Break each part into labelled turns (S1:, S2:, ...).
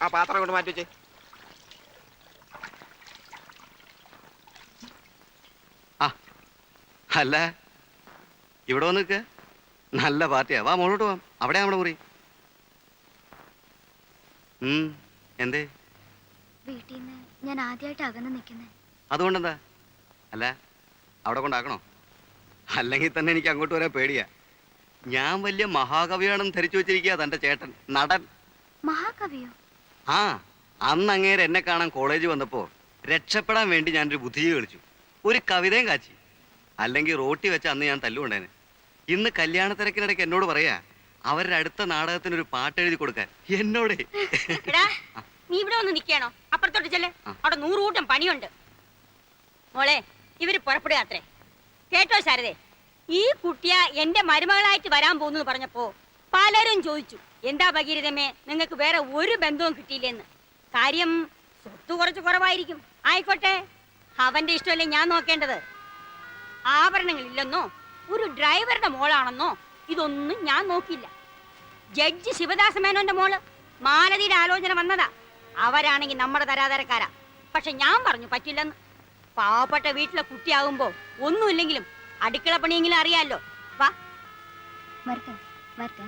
S1: ആ പാത്രം കൊണ്ട് മാറ്റി വെച്ചേ.
S2: ആ അല്ല ഇവിടെ വന്ന് നിൽക്കുക. നല്ല പാർട്ടിയാ. വാ മോളോട്ട് പോവാം. അവിടെ നമ്മുടെ മുറി. എന്തേ?
S3: വീട്ടിൽ നിന്ന് ഞാൻ ആദ്യമായിട്ട് അകന്ന് നിൽക്കുന്നേ.
S2: അതുകൊണ്ടെന്താ? അല്ല അവിടെ കൊണ്ടാക്കണോ? അല്ലെങ്കിൽ തന്നെ എനിക്ക് അങ്ങോട്ട് വരാൻ പേടിയാ. ഞാൻ വലിയ മഹാകവിയാണെന്ന് ധരിച്ചു വെച്ചിരിക്കുക തന്റെ ചേട്ടൻ നടൻ.
S3: മഹാകവിയോ?
S2: ആ അന്ന് അങ്ങേര് എന്നെ കാണാൻ കോളേജ് വന്നപ്പോ രക്ഷപ്പെടാൻ വേണ്ടി ഞാനൊരു ബുദ്ധിജീവി കളിച്ചു. ഒരു കവിതയും കാച്ചി. അല്ലെങ്കിൽ റോട്ടി വെച്ച അന്ന് ഞാൻ തല്ലുകൊണ്ടേനെ. ഇന്ന് കല്യാണ തിരക്കിനിടയ്ക്ക് എന്നോട് പറയാ അവരുടെ അടുത്ത നാടകത്തിനൊരു പാട്ട് എഴുതി കൊടുക്കാൻ. എന്നോട്
S4: നീ ഇവിടെ ഒന്ന് നിൽക്കണോ? അപ്പുറത്തോട്ട് ചെല്ലേ, അവിടെ 100 കൂട്ടം പണിയുണ്ട്. മോളെ ഇവര് പുറപ്പെടുകയാത്രേ. കേട്ടോ ശാരദേ, ഈ കുട്ടിയ എന്റെ മരുമകളായിട്ട് വരാൻ പോകുന്നു പറഞ്ഞപ്പോ പലരും ചോദിച്ചു, എന്താ ഭഗീരഥമേ നിങ്ങൾക്ക് വേറെ ഒരു ബന്ധവും കിട്ടിയില്ലെന്ന്. കാര്യം സ്വത്ത് കുറച്ച് കുറവായിരിക്കും. ആയിക്കോട്ടെ, അവന്റെ ഇഷ്ടമല്ലേ ഞാൻ നോക്കേണ്ടത്. ആഭരണങ്ങളില്ലെന്നോ ഒരു ഡ്രൈവറുടെ മോളാണെന്നോ ഇതൊന്നും ഞാൻ നോക്കില്ല. ജഡ്ജി ശിവദാസ മേനോന്റെ മോള് മാലതിയുടെ ആലോചന വന്നതാ. അവരാണെങ്കിൽ നമ്മുടെ തരാതരക്കാരാ. പക്ഷെ ഞാൻ പറഞ്ഞു പറ്റില്ലെന്ന്. പാവപ്പെട്ട വീട്ടിലെ കുട്ടിയാകുമ്പോ ഒന്നുമില്ലെങ്കിലും അടുക്കള പണിയെങ്കിലും അറിയാലോ. വാ
S3: വരട്ടെ വരട്ടെ.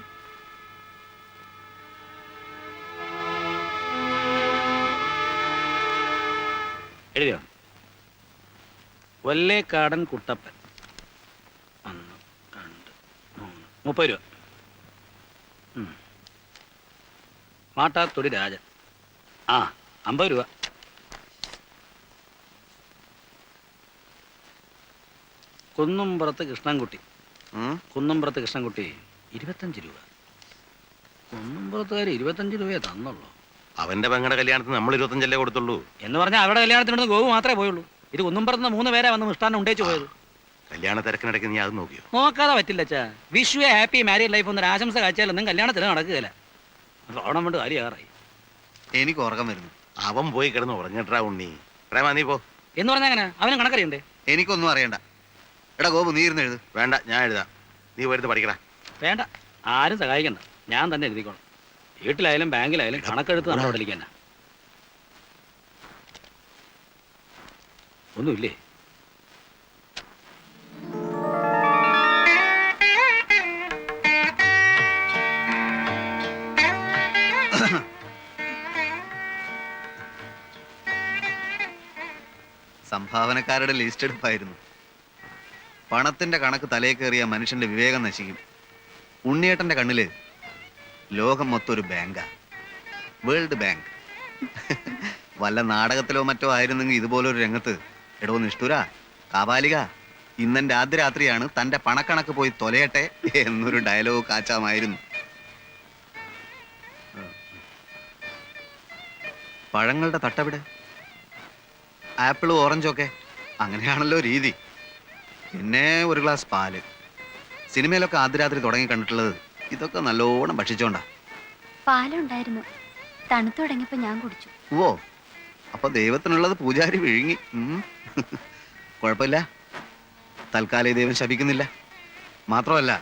S5: എഴുതിയോ? വല്ലേക്കാടൻ കുട്ടപ്പൻ 1 2 3 30 രൂപ. മാട്ടാത്തൊടി രാജൻ 50 രൂപ. കുന്നുംപുറത്ത് കൃഷ്ണൻകുട്ടി 25 രൂപ. കുന്നുംപുറത്തുകാർ 25 രൂപയെ തന്നുള്ളൂ.
S6: അവന്റെ പെങ്ങളുടെ കല്യാണത്തിന് നമ്മൾ 25 കൊടുത്തുള്ളൂ
S5: എന്ന് പറഞ്ഞാൽ അവരുടെ കല്യാണത്തിനോട് ഗോവു മാത്രമേ പോയുള്ളൂ. ഇത് കുന്നുംപുറത്ത് 3 പേരെ വന്ന് മിഷ്ടാനം ഉണ്ടേച്ചു പോയത്.
S6: കല്യാണ തിരക്കിനിടയ്ക്ക് നീ അത് നോക്കിയോ?
S5: നോക്കാതെ പറ്റില്ല അച്ഛാ. വിഷു ഹാപ്പി മാരീഡ് ലൈഫ് എന്നൊരു ആശംസ കാഴ്ചയാലൊന്നും കല്യാണത്തിന് നടക്കുകയില്ല. ഓണം കൊണ്ട് കാര്യമാറായി.
S2: എനിക്ക് ഉറക്കം വരുന്നു.
S6: അവൻ പോയി കിടന്ന് ഉറങ്ങിട്ടാ ഉണ്ണി. പ്രേമ നീ പോ.
S5: എന്ന് പറഞ്ഞാൽ അങ്ങനെ അവനും കണക്കറിയണ്ടേ?
S2: എനിക്കൊന്നും അറിയണ്ട. എടാ ഗോപു നീ ഇരുന്ന് എഴുത്.
S6: വേണ്ട, ഞാൻ എഴുതാം. നീ വരുത്ത് പഠിക്കടാ.
S5: വേണ്ട, ആരും സഹായിക്കണ്ട, ഞാൻ തന്നെ എഴുതിക്കോളാം. വീട്ടിലായാലും ബാങ്കിലായാലും കണക്കെടുത്ത് നമ്മുടെ വീട്ടിലേക്ക് തന്നെ. ഒന്നുമില്ലേ?
S2: സംഭാവനക്കാരുടെ ലിസ്റ്റ് എടുപ്പായിരുന്നു. പണത്തിന്റെ കണക്ക് തലയിൽ കയറിയ മനുഷ്യന്റെ വിവേകം നശിക്കും. ഉണ്ണിയേട്ടന്റെ കണ്ണില് ലോകം മൊത്തം ഒരു ബാങ്കാ, വേൾഡ് ബാങ്ക്. വല്ല നാടകത്തിലോ മറ്റോ ആയിരുന്നെങ്കിൽ ഇതുപോലൊരു രംഗത്ത് എടോ നിഷ്ഠുര കാപാലിക ഇന്നെന്റെ ആദ്യ രാത്രിയാണ്, തന്റെ പണക്കണക്ക് പോയി തൊലയട്ടെ എന്നൊരു ഡയലോഗ് കാച്ചാമായിരുന്നു. പഴങ്ങളുടെ തട്ടവിടെ ആപ്പിളും ഓറഞ്ചും ഒക്കെ അങ്ങനെയാണല്ലോ രീതി. പിന്നെ ഒരു ഗ്ലാസ് പാല്. സിനിമയിലൊക്കെ ആദ്യ രാത്രി തുടങ്ങി കണ്ടിട്ടുള്ളത് ഇതൊക്കെ നല്ലോണം ഭക്ഷിച്ചോണ്ടാ.
S3: പാലുണ്ടായിരുന്നു, തണുത്തു തുടങ്ങിയപ്പോ ഞാൻ കുടിച്ചു.
S2: ഓ, അപ്പൊ ദൈവത്തിനുള്ളത് പൂജാരി വിഴുങ്ങി. കുഴപ്പമില്ല, തൽക്കാലം ദൈവം ശപിക്കുന്നില്ല. മാത്രമല്ല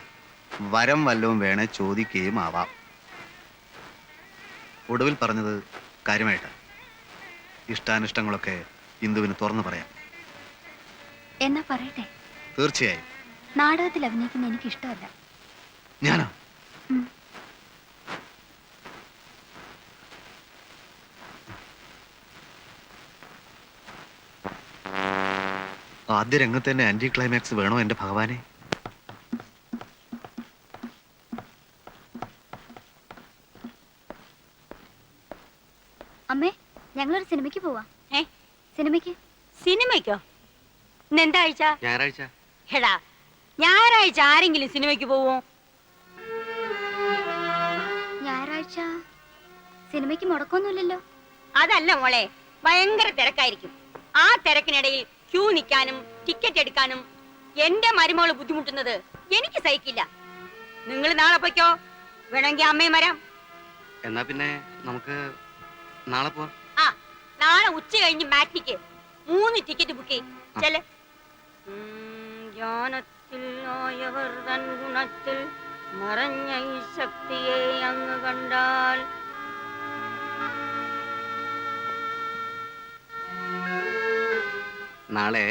S2: വരം വല്ലവും വേണേ ചോദിക്കുകയും ആവാം. ഒടുവിൽ പറഞ്ഞത് കാര്യമായിട്ടാ. ഇഷ്ടാനിഷ്ടങ്ങളൊക്കെ ഇന്ദുവിന് തുറന്നു പറയാം.
S3: എന്നാ പറയട്ടെ?
S2: തീർച്ചയായും.
S3: നാടകത്തിൽ അഭിനയിക്കുന്ന എനിക്ക് ഇഷ്ടമല്ല.
S2: ഞാനോ? ആദ്യ രംഗത്ത് തന്നെ ആന്റി ക്ലൈമാക്സ് വേണോ എന്റെ ഭഗവാനെ?
S3: അമ്മേ ഞങ്ങളൊരു സിനിമയ്ക്ക് പോവാ.
S4: ഏ
S3: സിനിമയ്ക്ക്.
S4: സിനിമയ്ക്കോ? ഇന്ന് എന്താ ആഴ്ച?
S2: ഞായറാഴ്ച.
S4: എടാ ഞായറാഴ്ച ആരെങ്കിലും സിനിമയ്ക്ക് പോവോ?
S3: ഞായറാഴ്ച സിനിമയ്ക്ക് മുടക്കൊന്നുമില്ലല്ലോ.
S4: അതല്ല മോളെ, ഭയങ്കര തിരക്കായിരിക്കും. ആ തിരക്കിനിടയിൽ ക്യൂ നിൽക്കാനും ടിക്കറ്റ് എടുക്കാനും എന്റെ മരുമകള് ബുദ്ധിമുട്ടുന്നത് എനിക്ക് സഹിക്കില്ല. നിങ്ങൾ നാളെ പോയിക്കോ, വേണമെങ്കിൽ അമ്മയും വരാം.
S2: എന്നാ പിന്നെ നമുക്ക് നാളെ പോവാം.
S4: ആ നാളെ ഉച്ച കഴിഞ്ഞ് മാറ്റിക്ക് 3 ടിക്കറ്റ് ബുക്ക് ചെയ്യും. ചെല്. ജ്ഞാനത്തിൽ ആയവർ തൻ ഗുണത്തിൽ മറഞ്ഞ ഈ ശക്തിയെ അങ്ങ് കണ്ടാൽ.
S2: നാളെ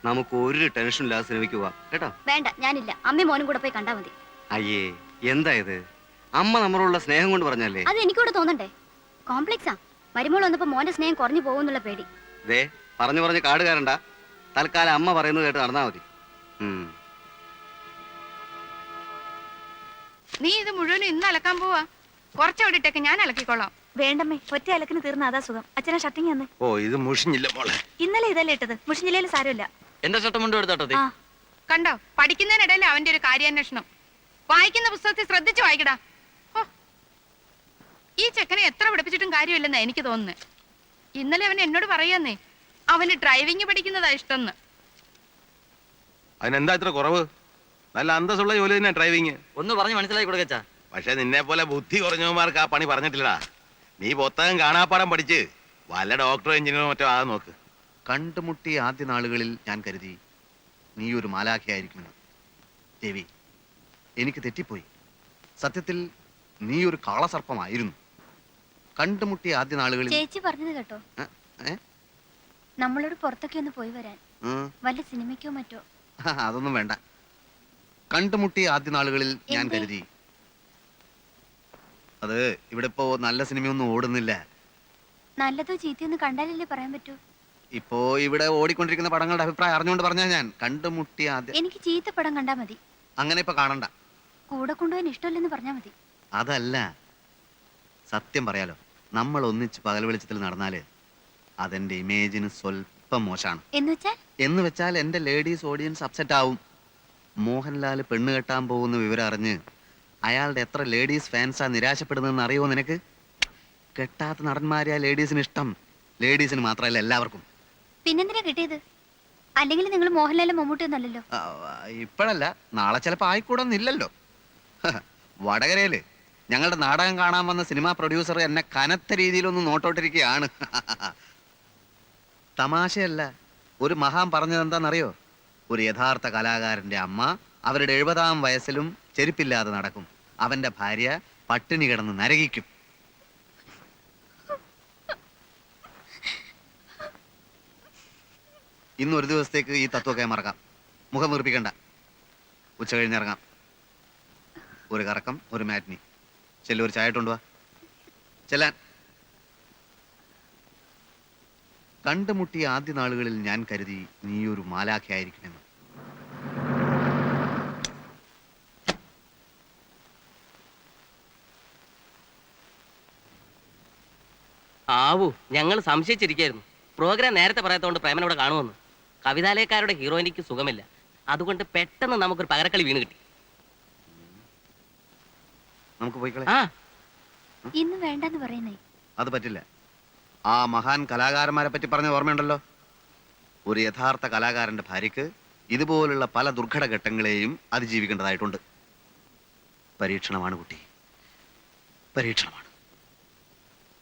S2: നമുക്ക് ഒരു ടെൻഷൻ ഇല്ലാതെ സിനിമയ്ക്ക് പോവാം കേട്ടോ.
S3: വേണ്ട, ഞാനില്ല. അമ്മയും മോനും കൂടെ പോയി കണ്ടാ മതി.
S2: അയ്യേ, എന്താ ഇത്? അമ്മ നമ്മളോടുള്ള സ്നേഹം കൊണ്ട് പറഞ്ഞല്ലേ.
S3: അത് എനിക്കൂടെ തോന്നണ്ടേ? കോംപ്ലക്സാ. മരുമോൾ വന്നപ്പോ മോന്റെ സ്നേഹം കുറഞ്ഞു പോകുന്നുള്ള പേടി.
S2: ദേ പറഞ്ഞു പറഞ്ഞ് കാട് കയറണ്ട. തൽക്കാലം അമ്മ പറയുന്നത് കേട്ട് നടന്നാ മതി.
S7: നീ ഇത് മുഴുവനും ഇന്ന് അലക്കാൻ പോവാ? കുറച്ചവിടെ ഇട്ടേക്ക്, ഞാൻ അലക്കിക്കോളാം.
S3: വേണ്ടമ്മേ, ഒറ്റ അലക്കിന് തീർന്ന അതാ സുഖം. അച്ഛനെ ഷർട്ടിങ് തന്നെ.
S6: ഓ ഇത് മുഷിഞ്ഞില്ല മോളെ.
S3: ഇന്നലെ ഇതല്ലേ ഇട്ടത്, മുഷിഞ്ഞില്ലേലും സാരമില്ല.
S5: എന്റെ ഷർട്ട് മുണ്ടും എടുത്തോട്ടെ.
S3: ആ
S7: കണ്ടോ, പഠിക്കുന്നതിനിടയിൽ അവന്റെ ഒരു കാര്യാന്വേഷണം. വായിക്കുന്ന പുസ്തകത്തിൽ ശ്രദ്ധിച്ചു വായിക്കടാ. ഓ, ഈ ചെക്കനെ എത്ര പഠിപ്പിച്ചിട്ടും കാര്യമില്ലെന്നാ എനിക്ക് തോന്നുന്നത്. ഇന്നലെ അവൻ എന്നോട് പറയാന്നേ, അവന് ഡ്രൈവിംഗ് പഠിക്കുന്നതാ ഇഷ്ടംന്ന്.
S6: അതിനെന്താ ഇത്ര കുറവ്? നല്ല അന്തസ്സുള്ള ജോലി തന്നെ ഡ്രൈവിങ്.
S5: ഒന്ന് പറഞ്ഞ് മനസ്സിലാക്കി കൊടുക്കച്ചാ.
S6: പക്ഷെ നിന്നെ പോലെ ബുദ്ധി കുറഞ്ഞവന്മാർക്ക് ആ പണി പറഞ്ഞിട്ടില്ലടാ. നീ പുസ്തകം കാണാപ്പാടം പഠിച്ച് വല്ല ഡോക്ടറോ എഞ്ചിനീയറോ മറ്റോ ആകാൻ നോക്ക്.
S2: കണ്ടുമുട്ടിയ ആദ്യ നാളുകളിൽ ഞാൻ കരുതി നീ ഒരു മാലാഖയായിരിക്കുമെന്ന്. ദേവി, എനിക്ക് തെറ്റിപ്പോയി. സത്യത്തിൽ നീ ഒരു കാളസർപ്പമായിരുന്നു. കണ്ടുമുട്ടിയ ആദ്യ നാളുകളിൽ
S3: ചേച്ചി പറഞ്ഞത് കേട്ടോ, നമ്മളോട് പുറത്തൊക്കെ ഒന്ന് പോയി വരാൻ. വല്ല സിനിമയ്ക്കോ മറ്റോ.
S2: അതൊന്നും വേണ്ട. കണ്ടുമുട്ടിയ ആദ്യ നാളുകളിൽ ഞാൻ
S3: എന്തേ?
S2: കരുതി അത് ഇവിടെ ഇപ്പോ നല്ല സിനിമയൊന്നും ഓടുന്നില്ല.
S3: നല്ലതോ ചീത്തയൊന്ന് കണ്ടാലല്ലേ പറയാൻ പറ്റൂ.
S2: ഇപ്പോ ഇവിടെ ഓടിക്കൊണ്ടിരിക്കുന്ന പടങ്ങളുടെ അഭിപ്രായം അറിഞ്ഞുകൊണ്ട് പറഞ്ഞാ ഞാൻ കണ്ടുമുട്ടിയ ആദ്യ.
S3: എനിക്ക് ചീത്ത പടം കണ്ടാ മതി.
S2: അങ്ങനെ ഇപ്പൊ കാണണ്ട.
S3: കൂടെ കൊണ്ടുപോകാൻ ഇഷ്ടമല്ലെന്ന് പറഞ്ഞാ മതി.
S2: അതല്ല, സത്യം പറയാലോ, നമ്മൾ ഒന്നിച്ച് പകൽ വെളിച്ചത്തിൽ നടന്നാല് അതെന്റെ ഇമേജിന് സ്വല്പം മോശമാണ്. എന്ന് വെച്ചാൽ എന്റെ ലേഡീസ് ഓഡിയൻസ് അപ്സെറ്റ് ആവും. മോഹൻലാൽ പെണ്ണ് കെട്ടാൻ പോകുന്ന വിവരം അറിഞ്ഞ് അയാളുടെ എത്ര ലേഡീസ് ഫാൻസാ നിരാശപ്പെടുന്നതെന്ന് അറിയോ നിനക്ക്? കെട്ടാത്ത നടന്മാരെ ആ ലേഡീസിന് ഇഷ്ടം. ലേഡീസിന് മാത്രമല്ല, എല്ലാവർക്കും.
S3: പിന്നെന്തിനാ കിട്ടിയത്? അല്ലെങ്കിൽ നിങ്ങൾ മോഹൻലാലും മമ്മൂട്ടിയൊന്നല്ലല്ലോ.
S2: ഇപ്പോഴല്ല, നാളെ ചിലപ്പോ ആയിക്കൂടൊന്നില്ലല്ലോ. വടകരയില് ഞങ്ങളുടെ നാടകം കാണാൻ വന്ന സിനിമാ പ്രൊഡ്യൂസർ എന്നെ കനത്ത രീതിയിലൊന്ന് നോട്ടോട്ടിരിക്കുകയാണ്. തമാശയല്ല, ഒരു മഹാൻ പറഞ്ഞതെന്താണെന്നറിയോ? ഒരു യഥാർത്ഥ കലാകാരന്റെ അമ്മ അവരുടെ 70-ാം വയസ്സിലും ചെരുപ്പില്ലാതെ നടക്കും. അവന്റെ ഭാര്യ പട്ടിണി കിടന്ന് നരകിക്കും. ഇന്നൊരു ദിവസത്തേക്ക് ഈ തത്വമൊക്കെ മറക്കാം. മുഖം വീർപ്പിക്കണ്ട. ഉച്ച കഴിഞ്ഞിറങ്ങാം. ഒരു കറക്കം, ഒരു മാറ്റിനി. ചെല്ലു, ഒരു ചായ ഇട്ടുകൊണ്ടുവാ. ചെല്ലാൻ. കണ്ടുമുട്ടിയ ആദ്യ നാളുകളിൽ ഞാൻ കരുതി നീ ഒരു മാലാഖയായിരിക്കുമെന്ന്.
S8: ആവൂ, ഞങ്ങൾ സംശയിച്ചിരിക്കായിരുന്നു. പ്രോഗ്രാം നേരത്തെ പറയാത്തതുകൊണ്ട് പ്രേമൻ ഇവിടെ കാണുമെന്ന്. കവിതാലയക്കാരുടെ ഹീറോയിനിക്ക് സുഖമില്ല, അതുകൊണ്ട് പെട്ടെന്ന് നമുക്കൊരു പകരക്കളി വീണ് കിട്ടി.
S2: നമുക്ക് പോയിക്കളെ.
S8: ആ
S3: ഇന്ന് വേണ്ടെന്ന് പറയുന്നേ.
S2: അത് പറ്റില്ല. ആ മഹാൻ കലാകാരന്മാരെ പറ്റി പറഞ്ഞ ഓർമ്മയുണ്ടല്ലോ? ഒരു യഥാർത്ഥ കലാകാരന്റെ ഭാര്യയ്ക്ക് ഇതുപോലുള്ള പല ദുർഘട ഘട്ടങ്ങളെയും അതിജീവിക്കേണ്ടതായിട്ടുണ്ട്. പരീക്ഷണമാണ് കുട്ടി, പരീക്ഷണമാണ്.